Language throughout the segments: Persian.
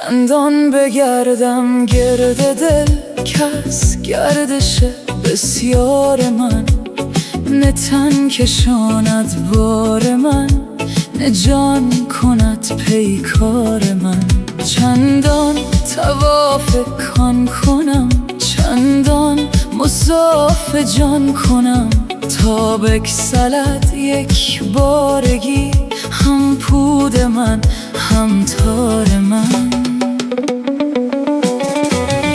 چندان بگردم گرد دل کس گردش بسیار من، نه تن کشاند بار من، نه جان کند پیکار من. چندان طواف کان کنم، چندان مصاف جان کنم، تا بگسلد یک بارگی هم پود من هم تار من.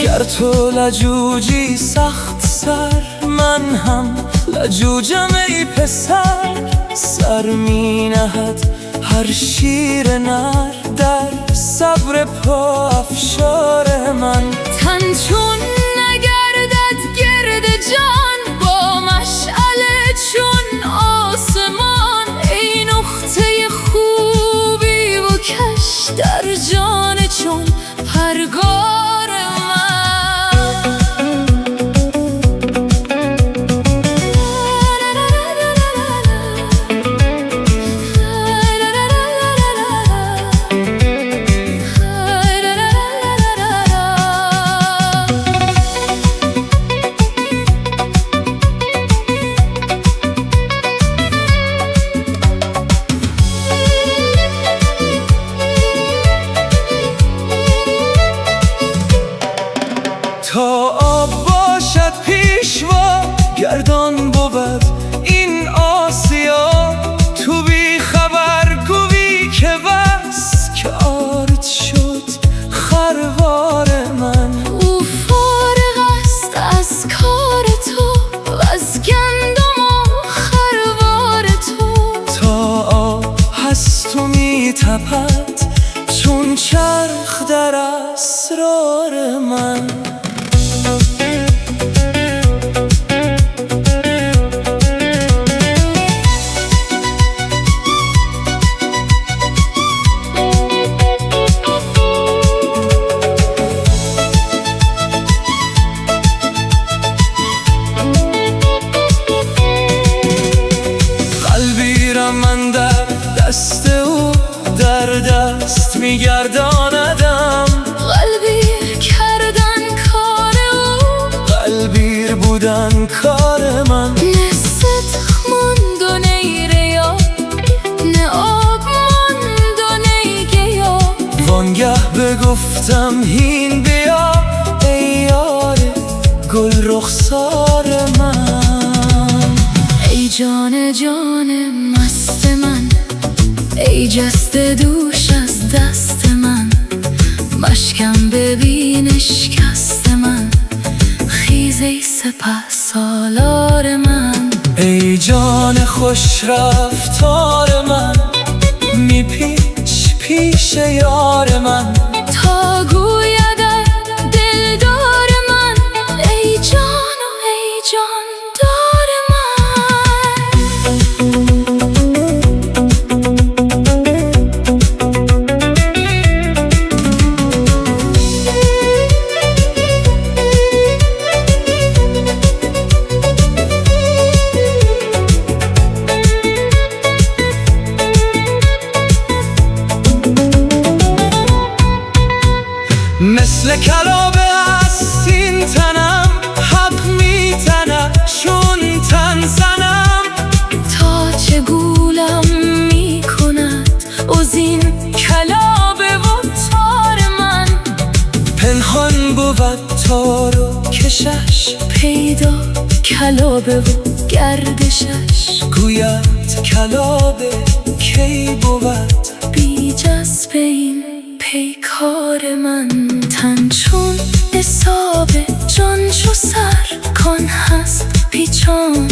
گر تو لجوجی سخت سر، من هم لجوجم ای پسر. سر می نهد هر شیر نر در صبر پا افشار من. تن چون نگردد گرد جان، با مشعله چون آسمان. ای نقطه خوبی و کش در جان چون پرگار من. تا آب باشد پیشوا، گردان بود این آسیا. تو بی خبر گویی که بس که آرد شد خروار من. او فارغ است از کار تو و از گندم و خروار تو. تا آب هست و می تپد چون چرخ در اسرار من. من در دست او در دست میگرداندم. قلبی کردن کار او، قلبیر بودن کار من. نه صدق ماند و نه ریا، نه آب ماند و نه گیا. وانگه بگفتم هین بیا ای یار گل رخسار من. ای جان جان مست من، ای جسته دوش از دست من. مشکم ببین اشکست من، خیز ای سپهسالار من. ای جان خوش رفتار من، میپیچ پیش یار من. تا گوید دلدار من، ای جان و ای جان دار مثل کلابه است این تنم، حق میتنه چون تن زنم. تا چه گولم میکند از این کلابه و تار من. پنهان بود تار و کشش، پیدا کلابه و گردشش. گوید کلابه کی بود بی جذب این پیکار من. تن چون حساب جان چو سر، کان هست پیچان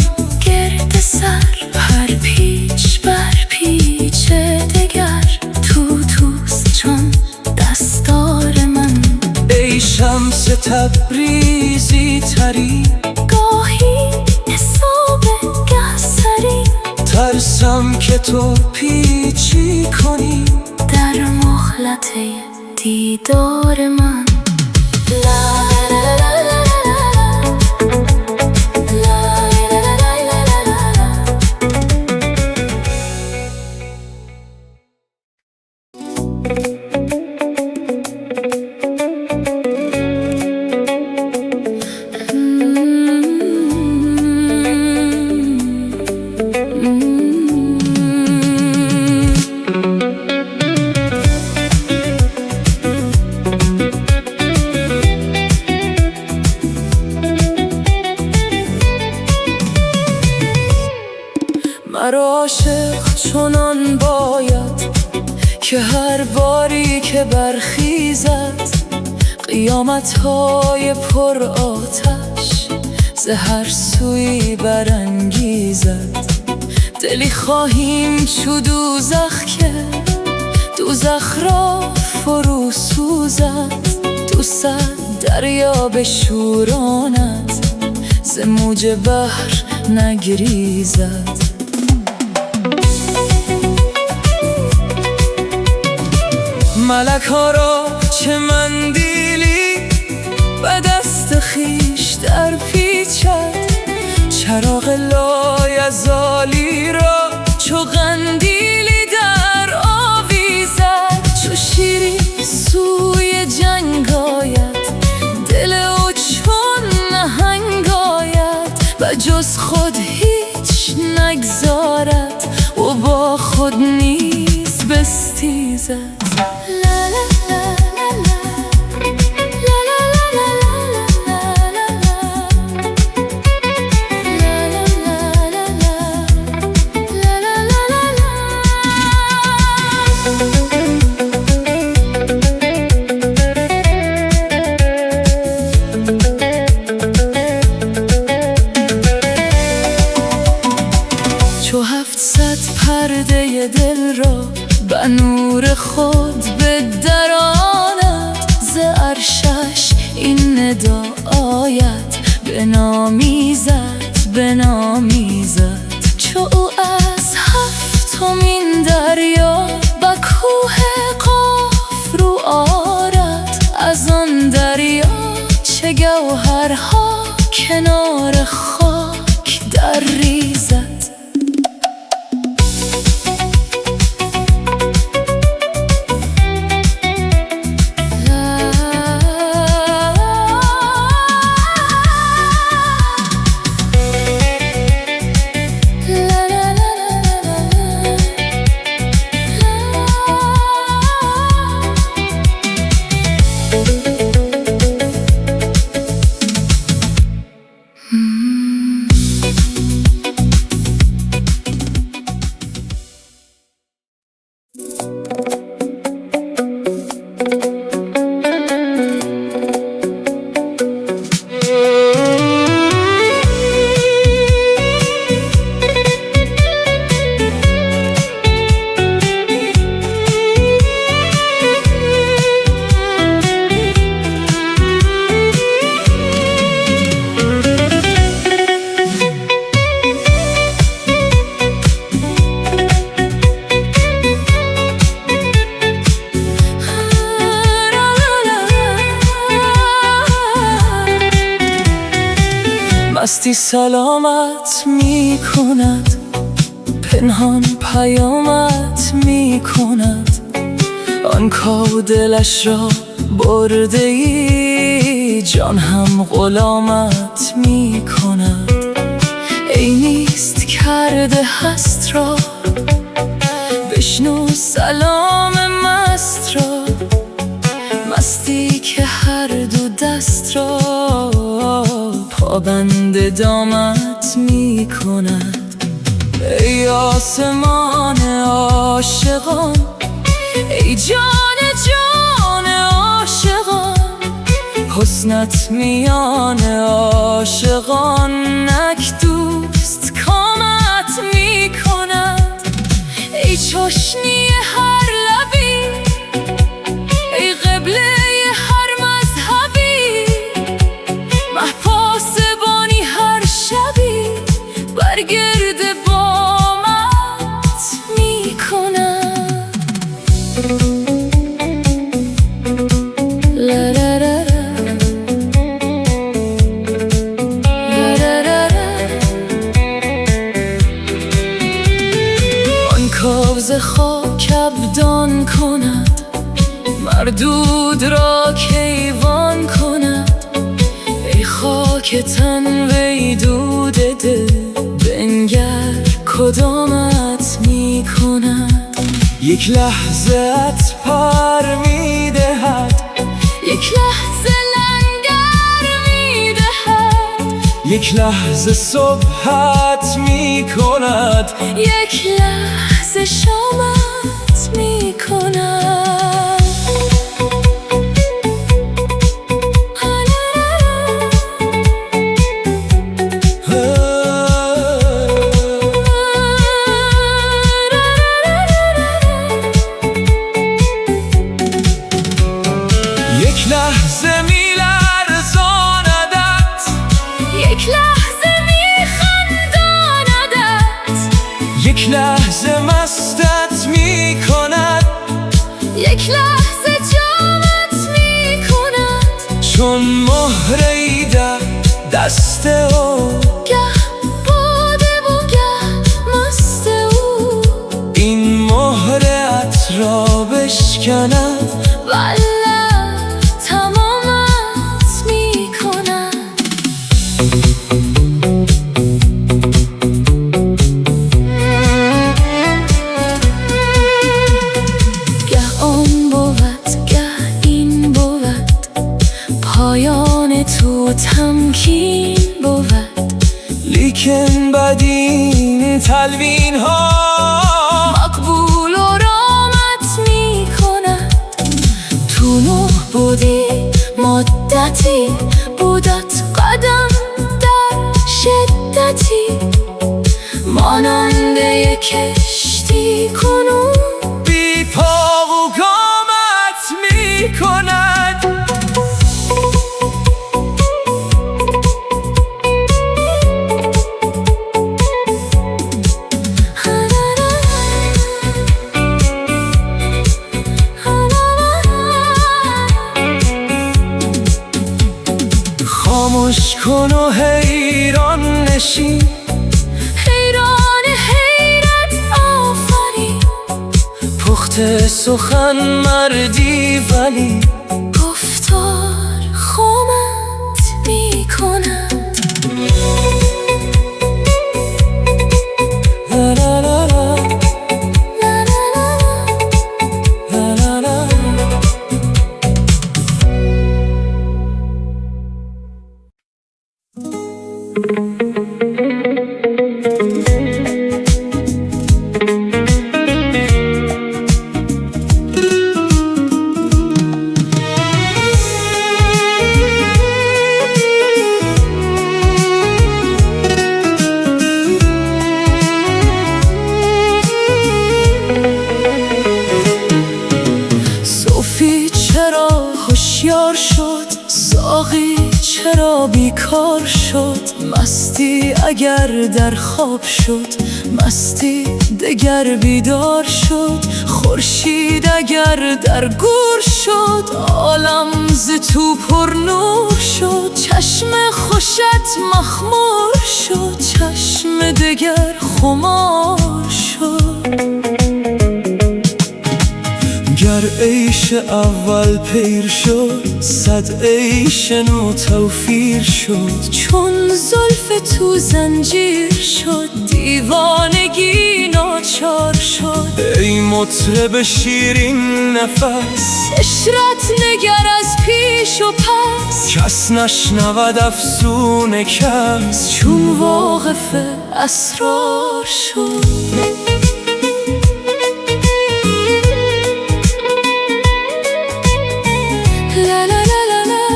گرد سر. هر پیچ بر پیچ دگر، تو توست چون دستار من. ای شمس تبریزی تری، گاهی حساب گه سری. ترسم که تو پیچی کنی در مهلت دیدار من. عاشق چنان باید که هر باری که برخیزد قیامت‌های پر آتش ز هر سوی برانگیزد. دلی خواهیم چو دوزخ که دوزخ را فرو سوزد، تو صد دریا بشوراند ز موج بحر نگریزد. ملک ها را چه مندیلی به دست خویش در پیچد، چراغ لایزالی را چو قندیلی در آویزد. چو شیری سوی جنگ آید دل او چون نهنگ آید، و جز خود هیچ نگذارد و با خود نیز بستیزد. چو 700 پرده دل را به نور خود بدراند، ز عرشش این ندا آید بنامیزد بنامیزد. چو او از 7مین دریا به کوه قاف رو آرد، از آن دریا چه گوهرها کنار خاک در ریزد. مستی سلامت می کند، پنهان پیامت می کند، آن کو دلش را برده ای جان هم غلامت می کند. ای نیست کرده هست را بشنو سلام مست را، مستی که هر دو دست را پابند دامت می کند. ای آسمان عاشقان، ای جان جان عاشقان، حسنت میان عاشقان نک دوست کامت می کند. ای چاشنی هر لبی، ای قبله هر مذهبی، محپاسبانی هر شبی بر گرد بامت می کند. آن کاوز خاک ابدان کند، مردود را کیوان کند. ای خاک تن وی دود دل، بنگر کدامت می کند. یک لحظه ات پر می دهد، یک لحظه لنگر می دهد، یک لحظه صبحت می کند، یک لحظه شامت می کند. یک لحظه می لرزاندت، یک لحظه می خنداندت، یک لحظه مستت می کند، یک لحظه جامت می کند. چون مهره‌ای در دست او، گه باده و گه مست او، این مهرت را بشکند، والله تمامت می کند. گه آن بود گه این بود، پایان تو تمکین بود. لیکن بعد این تلوین ها مقبول و رامت می کند. تو نه بودی مدتی، بودت قدم در شدتی، ماننده کشتی کنون بی پا و گامت می کند. خاموش کن و حیران نشین، حیران حیرت آفرین. پخت سخن مردی ولی گفتار خامت می کند. لا لا لا لا. لا لا لا لا. لا لا لا. صوفی چرا هوشیار شد، ساقی چرا بیکار شد. مستی اگر در خواب شد، مستی دگر بیدار شد. خورشید اگر در گور شد، عالم ز تو پر نور شد. چشم خوشت مخمور شد، چشم دگر خمار شد. گر عیش اول پیر شد، صد عیش نو توفیر شد. چون زلف تو زنجیر شد، دیوانگی ناچار شد. ای مطرب شیرین نفس، عشرت نگر از پیش و پس. کس نشنود افسون کس، چون واقف اسرار شد. لا لا لا لا لا.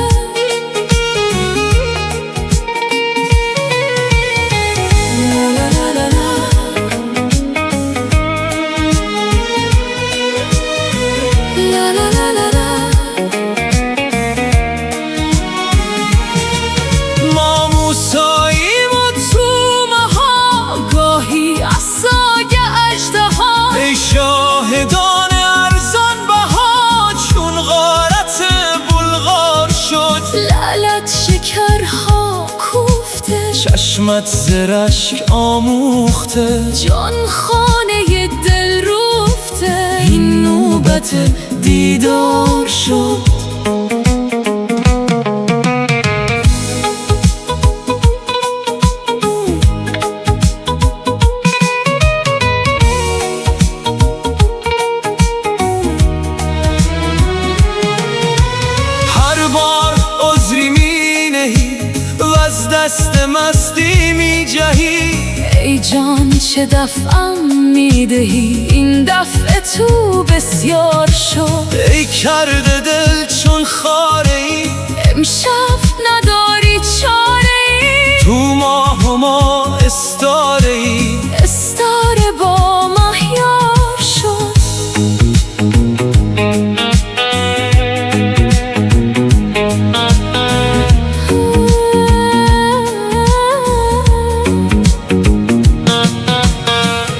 لا لا لا لا لا. لا لا لا لا لا. ما موساییم و تو مها، گاهی عصای اژدها. ای شاهدان ارزان بها، چون غارت بلغار شد. لعلت شکرها کوفته، چشمت ز رشک آموخته. جان خانه دل روفته. این نوبت دیدار شد. هر بار عذری می نهی و از دست مست دهی. ای جان چه دفعم میدهی، این دفعه تو بسیار شد. ای کرده دل چون خاره ای، امشب نداری چاره ای. تو ماه و ما استاره ای، استاره با مهیار شد.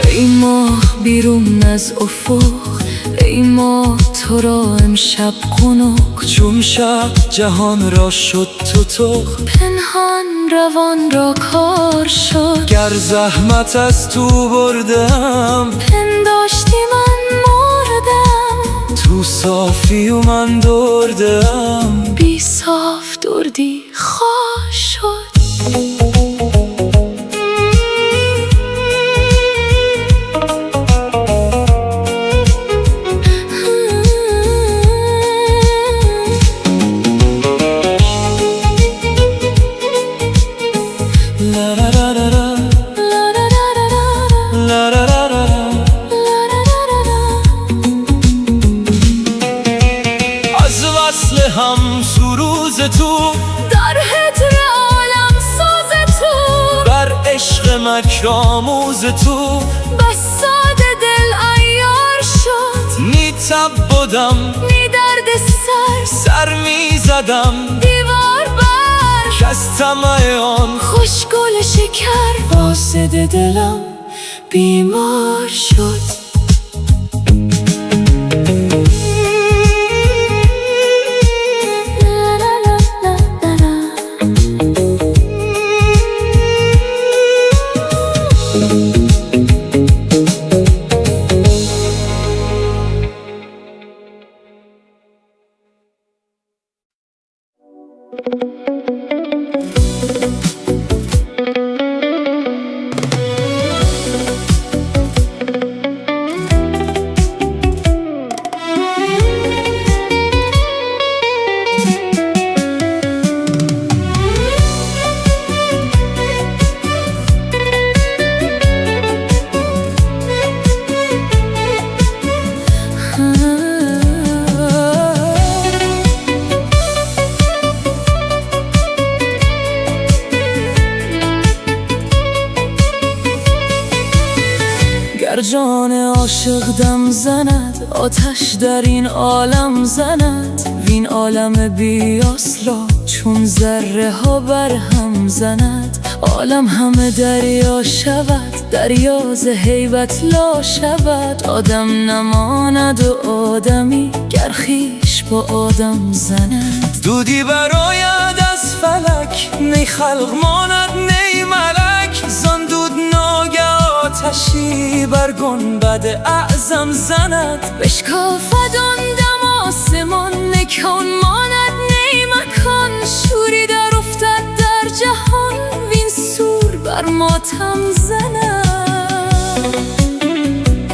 ای ماه بیرون از افق، ای ماه تو را امشب قنق. چون شب جهان را شد تتق، پنهان روان را کار شد. گر زحمت از تو بردم، پنداشتی من مردم. تو صافی و من دردم، بی صاف دردی خواه شد. هم سروز تو، در هجر عالم ساز تو، بر عشق مکر آموز تو، بس ساده دل عیار شد. نی تب بدم نی درد سر می زدم دیوار بر، کز طمع آن خوش گل شکر. قاصد دلم بیمار شد. گر جان عاشق دم زند، آتش در این عالم زند. وین عالم بی اصلا چون ذره ها بر هم زند. عالم همه دریا شود، دریا ز هیبت لا شود. آدم نماند و آدمی گر خویش با آدم زند. دودی براید از فلک، نی خلق ماند نی ملک. زان دود ناگه آتشی بر گنبد اعظم زند. بشکافد آن دم آسمان، نکون ماند نی مکان. شوری در افتد در جهان، وین سور بر ماتم زند.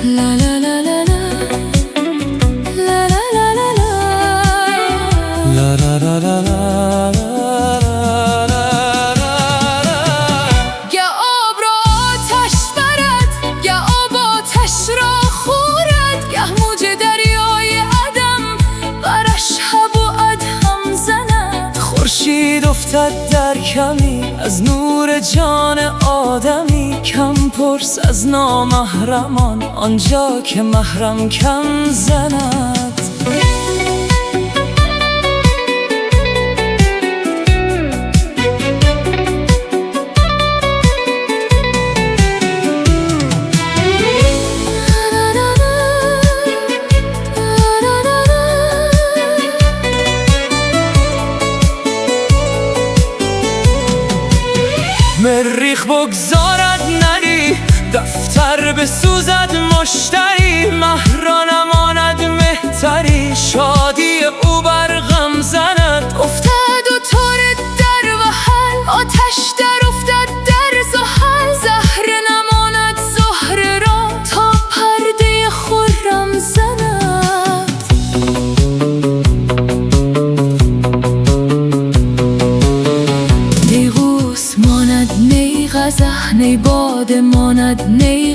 لا لا لا لا لا لا لا لا لا لا لا لا لا لا. افتد در کمی از نور جان آدمی. کم پرس از نامحرمان آنجا که محرم کم زند. مریخ بگذارد نری، دفتر بسوزد مشتری. مهرا نماند مهتری، شادی او بر غم زند. افتد و تار در وحل، آتش در افتد در زحل. زهره نماند زهره را تا پرده خرم زند. نیغوس ماند نی قزح، نی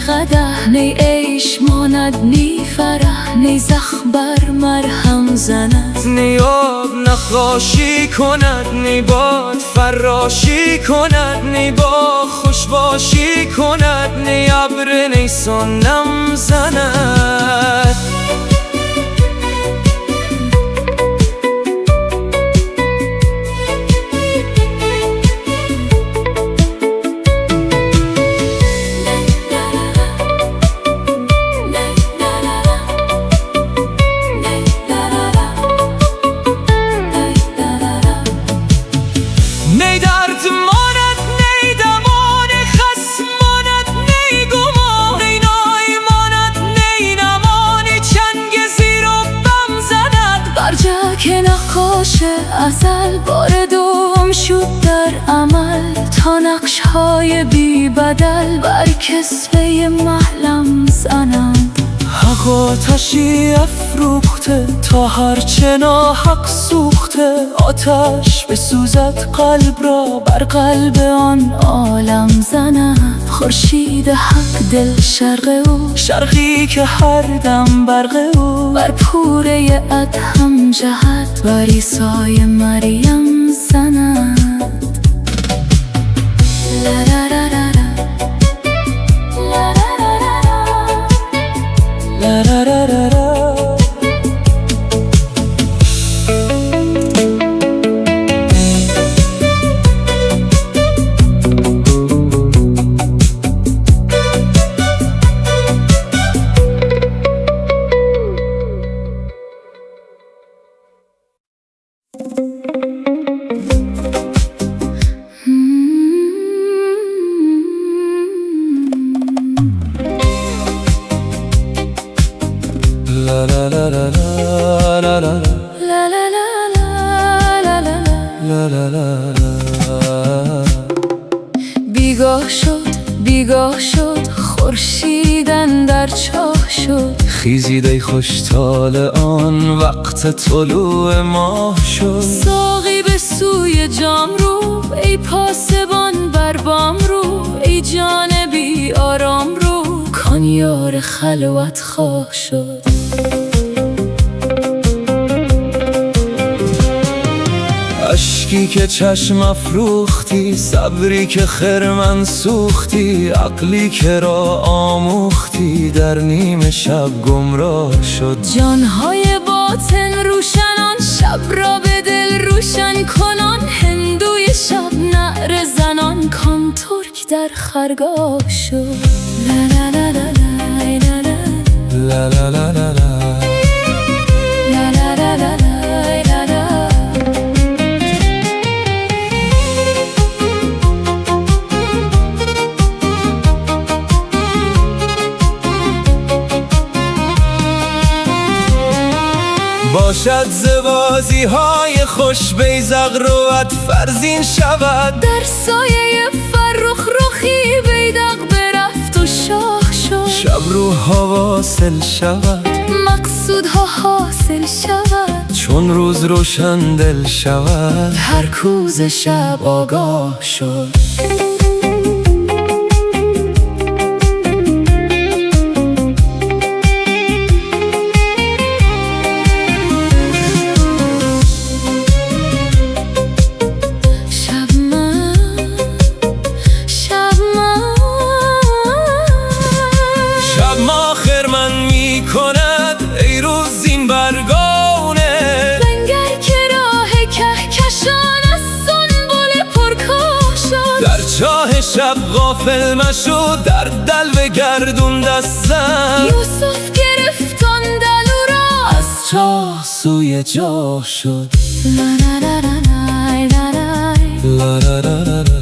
قدح، نی عیش ماند نی فرح، نی زخم بر مرهم زند، نی آب نقاشی کند، نی باد فراشی کند، نی با خوشباشی کند، نی ابر نیسان نم زند. نی درد ماند نی دمان خصم ماند نی گمان، نی نای ماند نی نمانی چنگ زیر و بم زند. برجک نقاش ازل بار دوم شد در عمل، تا نقش های بی بدل بر کسوه محلم زنند. حق آتشی افروخته تا هرچه ناحق سوخته، آتش بسوزد قلب را بر قلب آن عالم زند. خورشید حق دل شرق او، شرقی که هر دم برق او بر پوره ادهم جهد، بر عیسی مریم زند. بیگاه شد خورشید اندر چاه شد، خیزید ای خوشحال آن وقت طلوع ماه شد. ساقی به سوی جام رو، ای پاسبان بر بام رو، ای جان بی آرام رو، کان یار خلوت خواه شد. اشکی که چشم افروختی، صبری که خرمن سوختی، عقلی که را آموختی در نیم شب گمراه شد. جانهای باطن روشنان شب را به دل روشن کنان، هندوی شب نعره زنان کان ترک در خرگاه شد. لا لا لا لا لا لا لا لا لا لا لا. باشد زبازی های خوش بیزق روت فرزین شود، در سایه فرخ رخی بیدق برفت و شاه شد. شب روحها واصل شود، مقصودها حاصل شود، چون روز روشن دل شود، هر کوز شب آگاه شد. شب غافل مشو در دلو گردون دستم، یوسف گرفت آن دلو را از چاه سوی جاه شد. لا لا لا لا لا لا لا لا لا لا.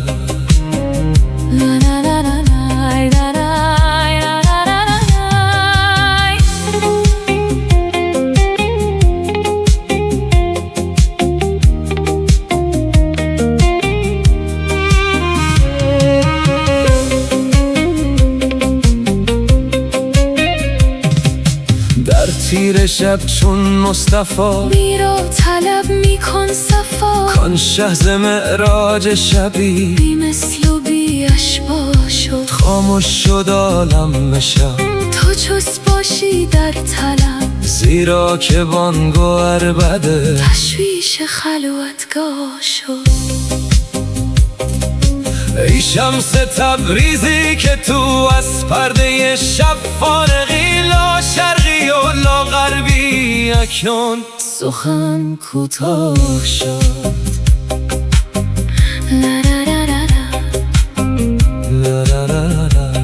تیر شب چون مصطفی میرا طلب میکن صفا، کان شه ز معراج شبی بی مثل و بی اشباه شد. خاموش شد عالم بشم تو چست باشی در طلب، زیرا که بانگو عربده تشویش خلوتگاه شد. ای شمس تبریزی که تو از پرده شب فارغی، لا شرقی و لا غربی اکنون سخن کوتاه شد. لا لا لا لا لا لا لا لا لا لا لا لا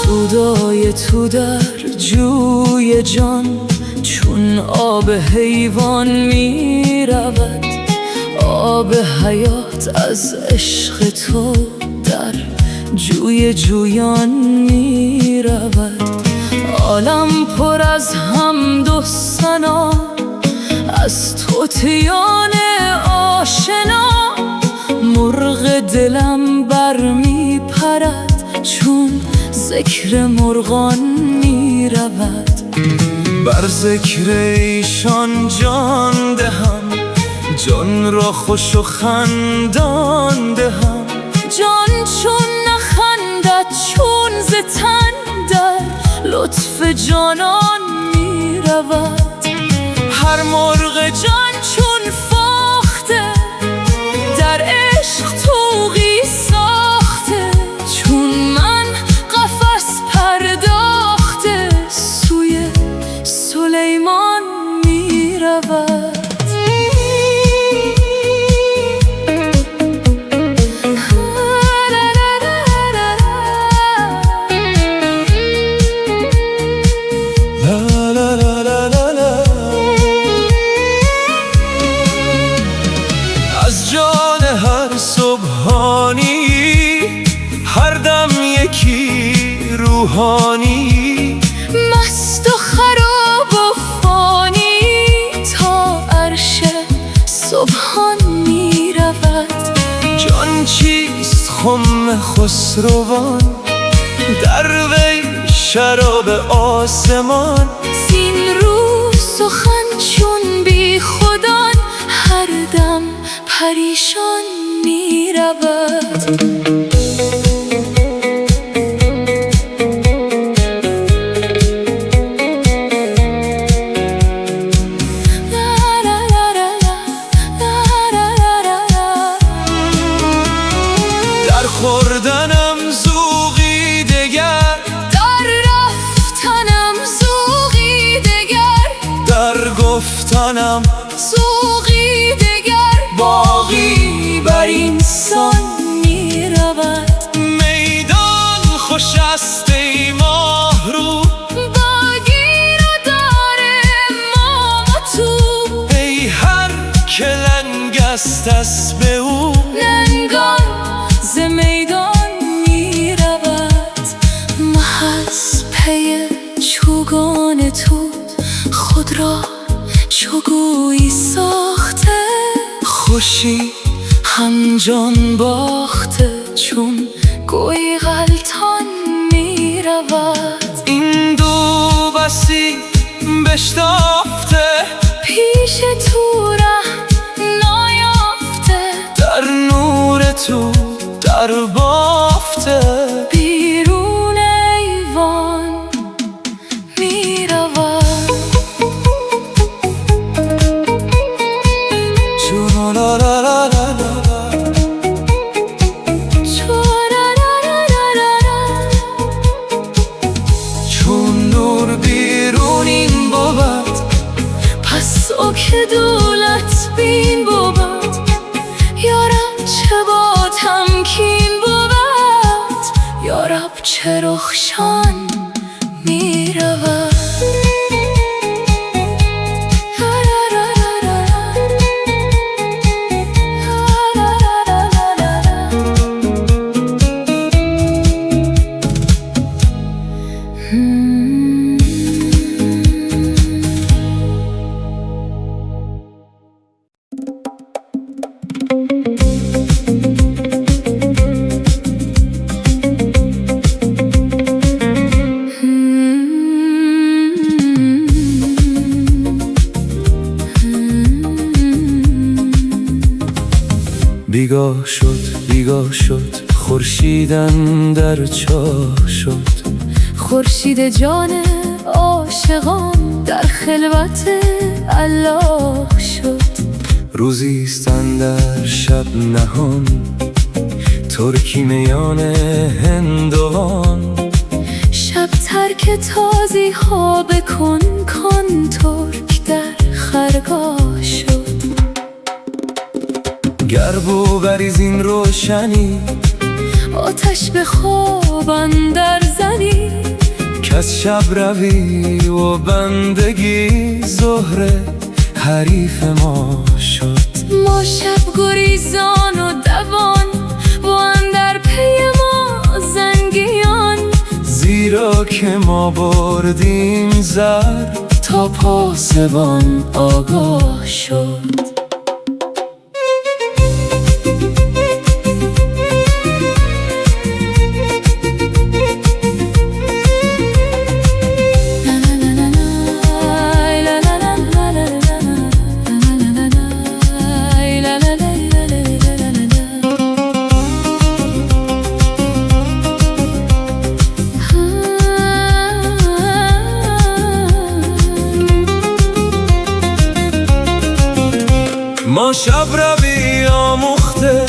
سودای تو در جوی جان، چون آب حیوان می رود. آب حیات از عشق تو در جوی جویان می رود. عالم پر از حمد و ثنا از طوطیان آشنا. مرغ دلم بر می پرد چون ذکر مرغان می رود. بر ذکر ایشان جان دهم، جان را خوش و خندان دهم. جان چون نخندد چون ز تن در لطف جانان می رود. هر مرغ جان چون فاخته در عشق طوقی ساخته. چون من قفس پرداخته سوی سلیمان می رود. از جان هر صبحانی هر دم یکی روحانی، مست و خراب و فانی تا عرش سبحان می رود. جان چیست خم خسروان، در وی شراب آسمان. زین رو سخن چون بی خودان هر دم پریشان می رود. در خوردنم ذوقی دگر، در رفتنم ذوقی دگر، در گفتنم ذوقی دگر. باقی بر اینسان می رود. میدان خوش است ای ماه رو، با گیر و دار ما و تو. ای هر که لنگ است اسب او، لنگان ز میدان می رود. مه از پی چوگان تو خود را چو گویی ساخته. خوشی هم جان باخته چون گویی غلطان می رود. این دو بسی بشتافته، پیش تو ره نایافته. در نور تو در بافته. بیرون ایوان می رود. چون لا لا لا لا لا، چون نور بیرون این بود، پس او که دولت بین بود. یارم چه رخشان می رود. بیگاه شد خورشیدن در چاه شد. خورشید جان عاشقان در خلوت الله شد. روزیست اندر شب نهان ترکی میان هندوان. شب ترک تازی ها بکن کان ترک در خرگاه شد. گر بوبریز این روشنی آتش به خواب اندر زنی. کس شب روی و بندگی زهره حریف ما شد. ما شب گریزان و دوان و اندر پی ما زنگیان. زیرا که ما بردیم زر تا پاسبان آگاه شد. ما شب روی آموخته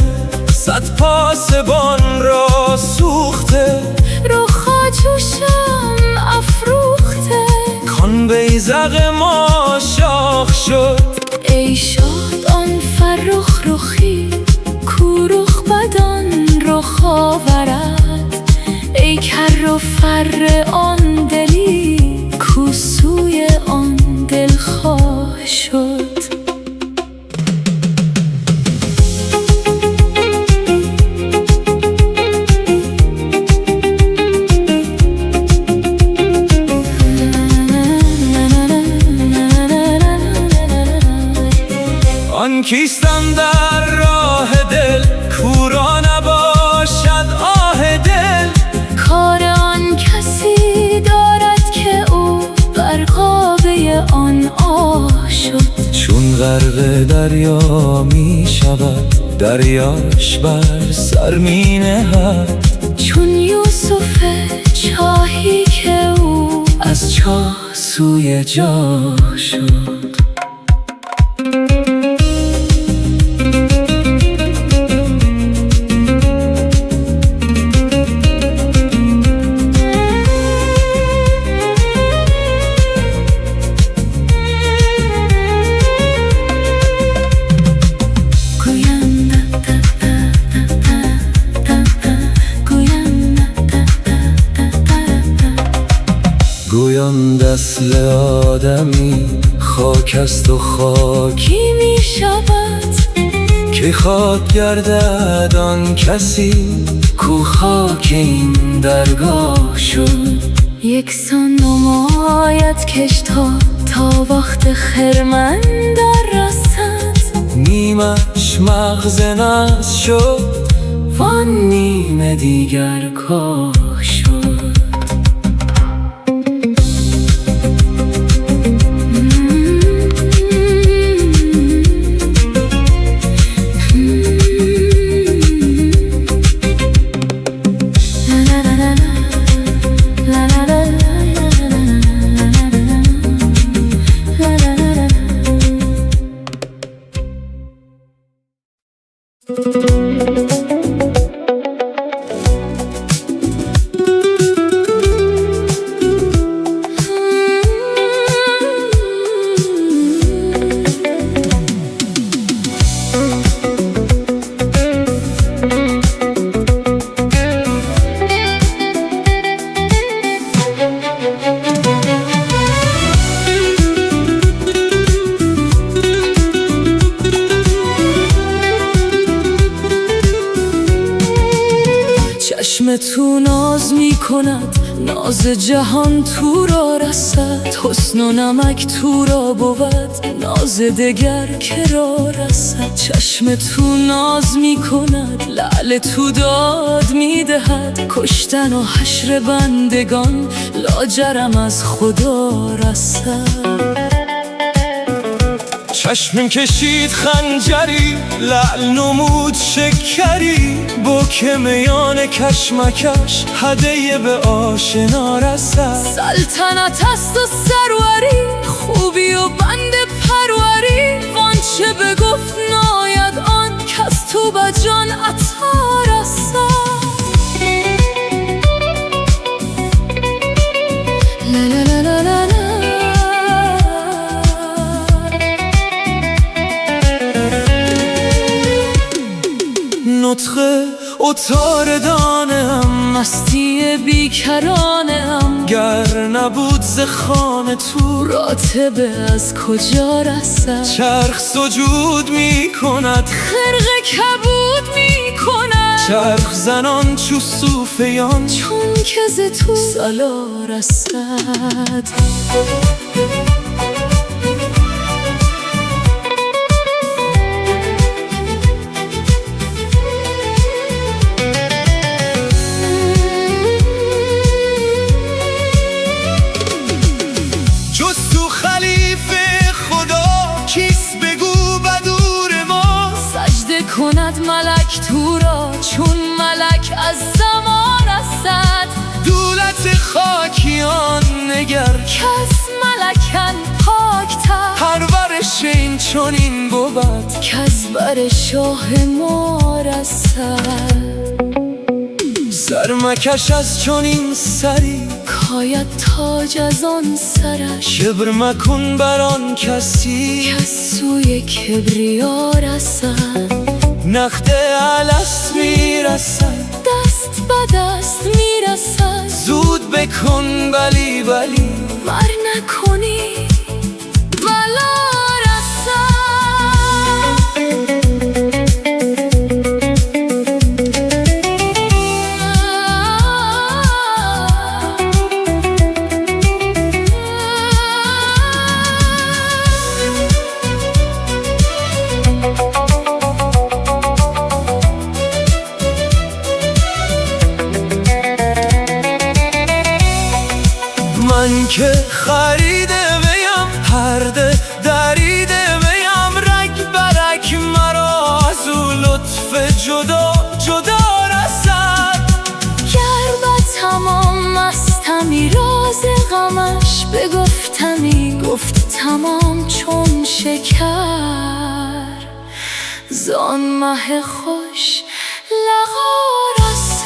صد پاسبان را سوخته. رخا جوشم افروخته کان بیزق ما شاخ شد. ای شاد آن فرخ رخی کو رخ بدان رخ آورد. ای کر و فر آن دلی کو سوی آن دلخواه شد. آن کیستم در راه دل کورا نباشد آه دل. کار آن کسی دارد که او غرقابه آن آه شد. چون غرق دریا می شود دریاش بر سر می نهد. چون یوسف چاهی که او از چاه سوی جا شد. گویان دست آدمی خاک است و خاکی می شود. که خاک گردد آن کسی کو خاک این درگاه شد. یکسان نماید کشتها تا وقت خرمن در رسد. نیمش مغز نز شد وان نیم دیگر کاه شد. چشم تو ناز می کند، ناز جهان تو را رسد. حسن و نمک تو را بود، ناز دگر که را رسد. چشم تو ناز می کند، لعل تو داد می دهد. کشتن و حشر بندگان لاجرم از خدا رسد. چشمم کشید خنجری، لعل نمود شکری. بک میان کشمکش هدیه به آشنا رسد. سلطنت است و سروری، خوبی و بند پروری. وانچه بگفت ناید آن، کز تو به جان عطا رسد. نطق اتار دانم، مستی بیکرانم. گر نبود ز خانه تو، راتبه از کجا رسد. چرخ سجود می کند، خرقه کبود می کند. چرخ زنان چو صوفیان، چون که ز تو صلا رسد. کند ملک تو را، چون ملک از سما رسد. دولت خاکیان نگر، کس ملکن پاکتر. پرورش این چنین بود، کز بر شاه ما رسد. سرمکش از چنین سری، کاید تاج از آن سرش. کبر مکن بر آن کسی، کز سوی کبریا رسد. نقد الست می رسد، دست به دست می رسد. زود بکن بلی بلی، مر نکنی بلا من که خریده ویم، پرده دریده ویم. رگ برگ مرا از او لطف جدا جدا رسد. گر به تمام مستمی راز غمش بگفتمی، گفت تمام چون شکر. زان مه خوش لقا رسد.